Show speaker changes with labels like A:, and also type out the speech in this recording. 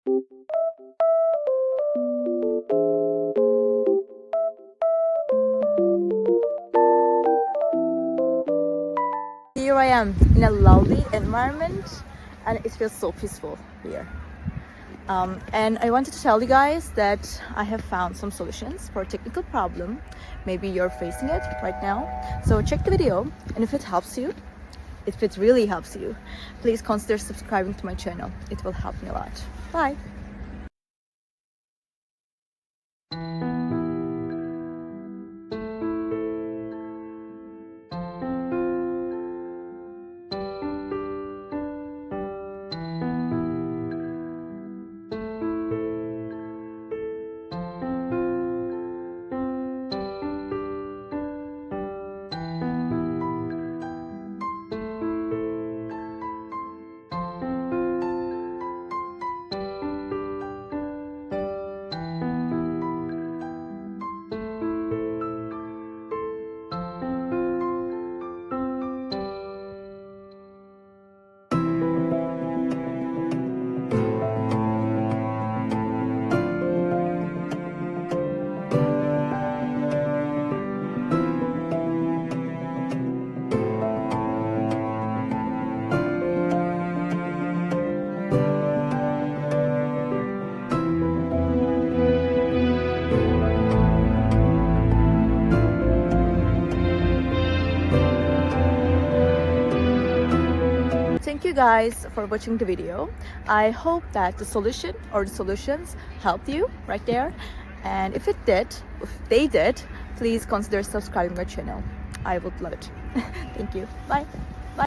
A: Here I am in a lovely environment and it feels so peaceful here. And I wanted to tell you guys that I have found some solutions for a technical problem. Maybe you're facing it right now. So check the video, and if it helps you, if it really helps you, please consider subscribing to my channel. It will help me a lot. Bye! Thank you guys for watching the video. I hope that the solution or the solutions helped you right there. And if they did, please consider subscribing my channel. I would love it. Thank you. Bye.